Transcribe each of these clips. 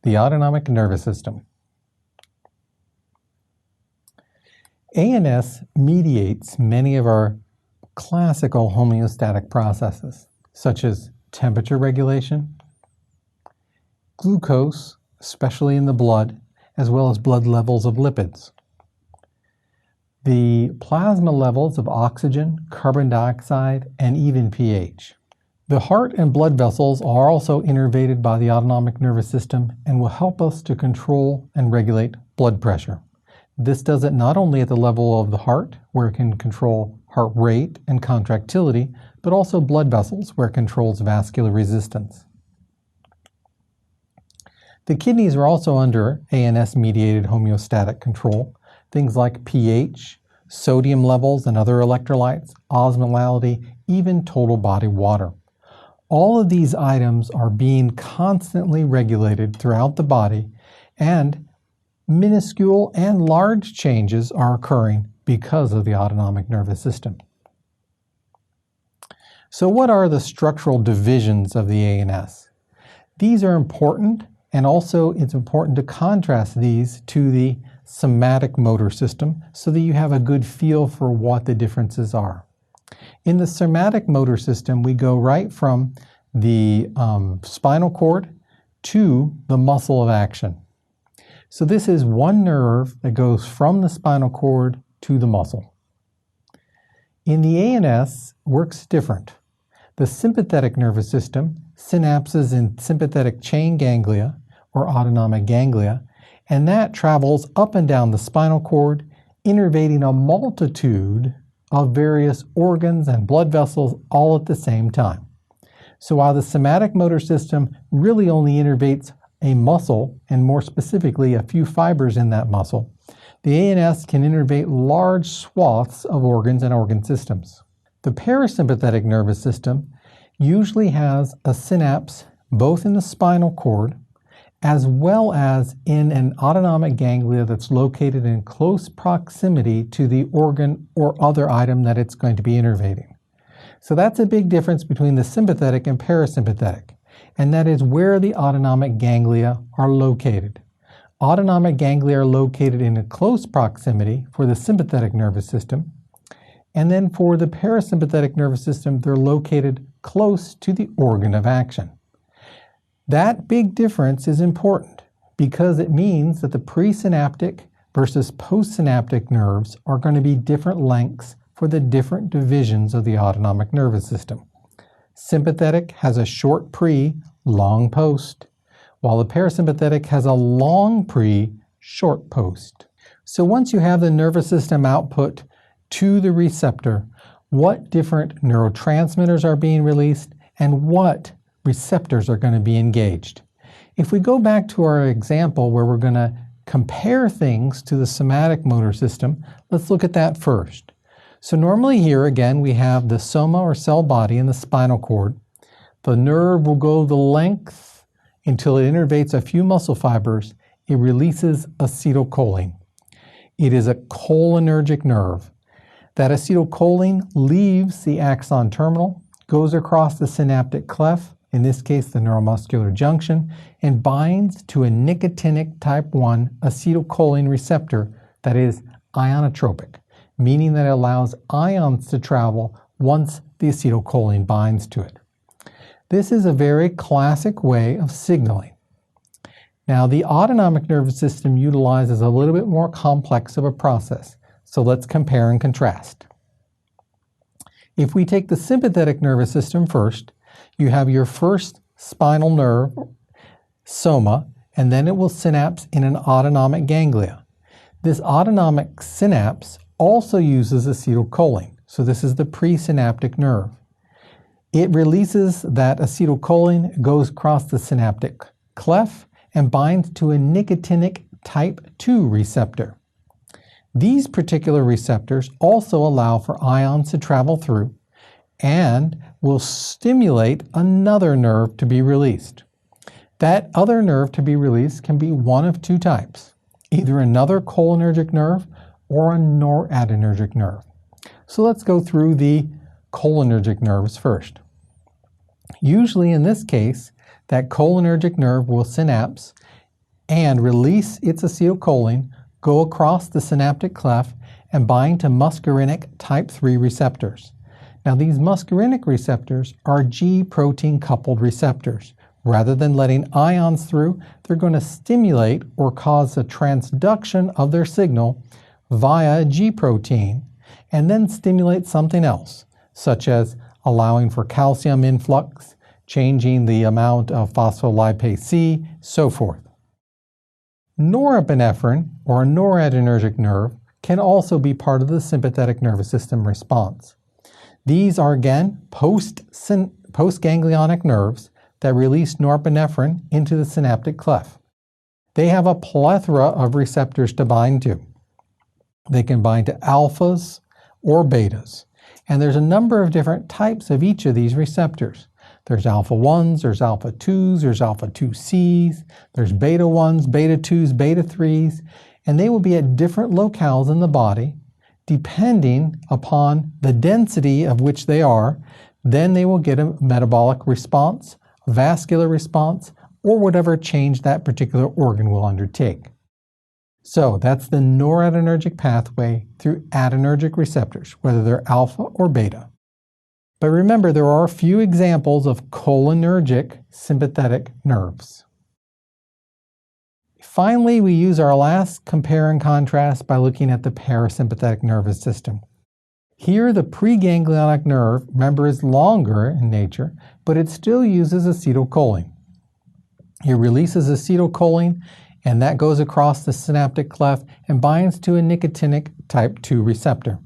the autonomic nervous system. ANS mediates many of our classical homeostatic processes, such as temperature regulation, glucose, especially in the blood, as well as blood levels of lipids, the plasma levels of oxygen, carbon dioxide, and even pH. The heart and blood vessels are also innervated by the autonomic nervous system and will help us to control and regulate blood pressure. This does it not only at the level of the heart, where it can control heart rate and contractility, but also blood vessels, where it controls vascular resistance. The kidneys are also under ANS-mediated homeostatic control. Things like pH, sodium levels and other electrolytes, osmolality, even total body water. All of these items are being constantly regulated throughout the body, and minuscule and large changes are occurring because of the autonomic nervous system. So what are the structural divisions of the ANS? These are important, and also it's important to contrast these to the somatic motor system so that you have a good feel for what the differences are. In the somatic motor system, we go right from the spinal cord to the muscle of action. So this is one nerve that goes from the spinal cord to the muscle. In the ANS, works different. The sympathetic nervous system, synapses in sympathetic chain ganglia or autonomic ganglia, and that travels up and down the spinal cord, innervating a multitude of various organs and blood vessels all at the same time. So while the somatic motor system really only innervates a muscle, and more specifically a few fibers in that muscle, the ANS can innervate large swaths of organs and organ systems. The parasympathetic nervous system usually has a synapse both in the spinal cord as well as in an autonomic ganglia that's located in close proximity to the organ or other item that it's going to be innervating. So that's a big difference between the sympathetic and parasympathetic, and that is where the autonomic ganglia are located. Autonomic ganglia are located in a close proximity for the sympathetic nervous system, and then for the parasympathetic nervous system, they're located close to the organ of action. That big difference is important because it means that the presynaptic versus postsynaptic nerves are going to be different lengths for the different divisions of the autonomic nervous system. Sympathetic has a short pre, long post, while the parasympathetic has a long pre, short post. So once you have the nervous system output to the receptor, what different neurotransmitters are being released and what receptors are going to be engaged. If we go back to our example where we're going to compare things to the somatic motor system, let's look at that first. So normally here again we have the soma or cell body in the spinal cord. The nerve will go the length until it innervates a few muscle fibers. It releases acetylcholine. It is a cholinergic nerve. That acetylcholine leaves the axon terminal, goes across the synaptic cleft, in this case the neuromuscular junction, and binds to a nicotinic type 1 acetylcholine receptor that is ionotropic, meaning that it allows ions to travel once the acetylcholine binds to it. This is a very classic way of signaling. Now, the autonomic nervous system utilizes a little bit more complex of a process, so let's compare and contrast. If we take the sympathetic nervous system first, you have your first spinal nerve, soma, and then it will synapse in an autonomic ganglia. This autonomic synapse also uses acetylcholine, so this is the presynaptic nerve. It releases that acetylcholine, goes across the synaptic cleft, and binds to a nicotinic type 2 receptor. These particular receptors also allow for ions to travel through and will stimulate another nerve to be released. That other nerve to be released can be one of two types, either another cholinergic nerve or a noradrenergic nerve. So let's go through the cholinergic nerves first. Usually in this case, that cholinergic nerve will synapse and release its acetylcholine, go across the synaptic cleft and bind to muscarinic type 3 receptors. Now these muscarinic receptors are G protein coupled receptors. Rather than letting ions through, they're going to stimulate or cause a transduction of their signal via G protein and then stimulate something else, such as allowing for calcium influx, changing the amount of phospholipase C, so forth. Norepinephrine, or a noradrenergic nerve, can also be part of the sympathetic nervous system response. These are again postganglionic nerves that release norepinephrine into the synaptic cleft. They have a plethora of receptors to bind to. They can bind to alphas or betas, and there's a number of different types of each of these receptors. There's alpha 1s, there's alpha 2s, there's alpha 2Cs, there's beta 1s, beta 2s, beta 3s, and they will be at different locales in the body depending upon the density of which they are. Then they will get a metabolic response, vascular response, or whatever change that particular organ will undertake. So that's the noradrenergic pathway through adrenergic receptors, whether they're alpha or beta. But remember, there are a few examples of cholinergic sympathetic nerves. Finally, we use our last compare and contrast by looking at the parasympathetic nervous system. Here, the preganglionic nerve, remember, is longer in nature, but it still uses acetylcholine. It releases acetylcholine, and that goes across the synaptic cleft and binds to a nicotinic type 2 receptor.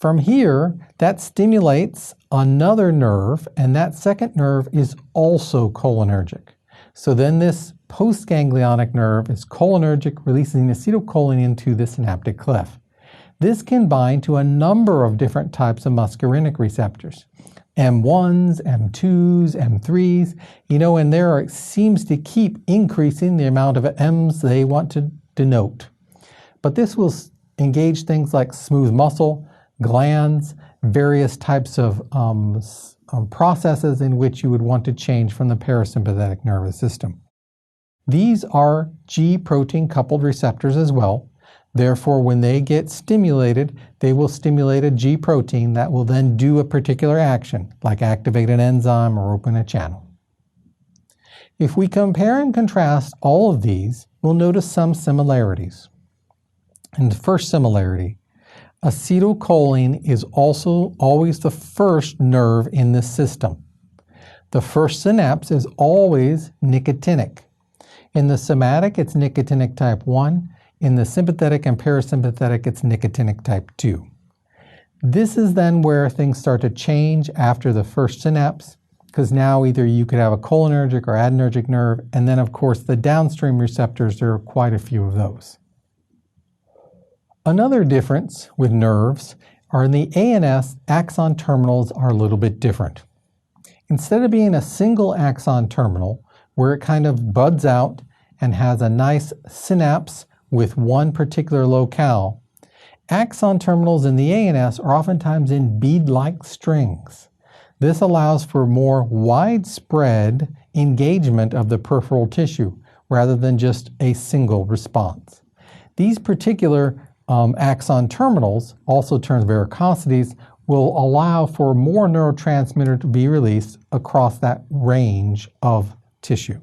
From here, that stimulates another nerve, and that second nerve is also cholinergic. So then this postganglionic nerve is cholinergic, releasing acetylcholine into the synaptic cleft. This can bind to a number of different types of muscarinic receptors. M1s, M2s, M3s, and there seems to keep increasing the amount of M's they want to denote. But this will engage things like smooth muscle, glands, various types of processes in which you would want to change from the parasympathetic nervous system. These are G protein coupled receptors as well. Therefore, when they get stimulated, they will stimulate a G protein that will then do a particular action, like activate an enzyme or open a channel. If we compare and contrast all of these, we'll notice some similarities. And the first similarity, acetylcholine is also always the first nerve in this system. The first synapse is always nicotinic. In the somatic, it's nicotinic type 1. In the sympathetic and parasympathetic, it's nicotinic type 2. This is then where things start to change after the first synapse, because now either you could have a cholinergic or adrenergic nerve, and then of course the downstream receptors, there are quite a few of those. Another difference with nerves are in the ANS, axon terminals are a little bit different. Instead of being a single axon terminal, where it kind of buds out and has a nice synapse with one particular locale, axon terminals in the ANS are oftentimes in bead-like strings. This allows for more widespread engagement of the peripheral tissue rather than just a single response. These particular axon terminals, also termed varicosities, will allow for more neurotransmitter to be released across that range of tissue.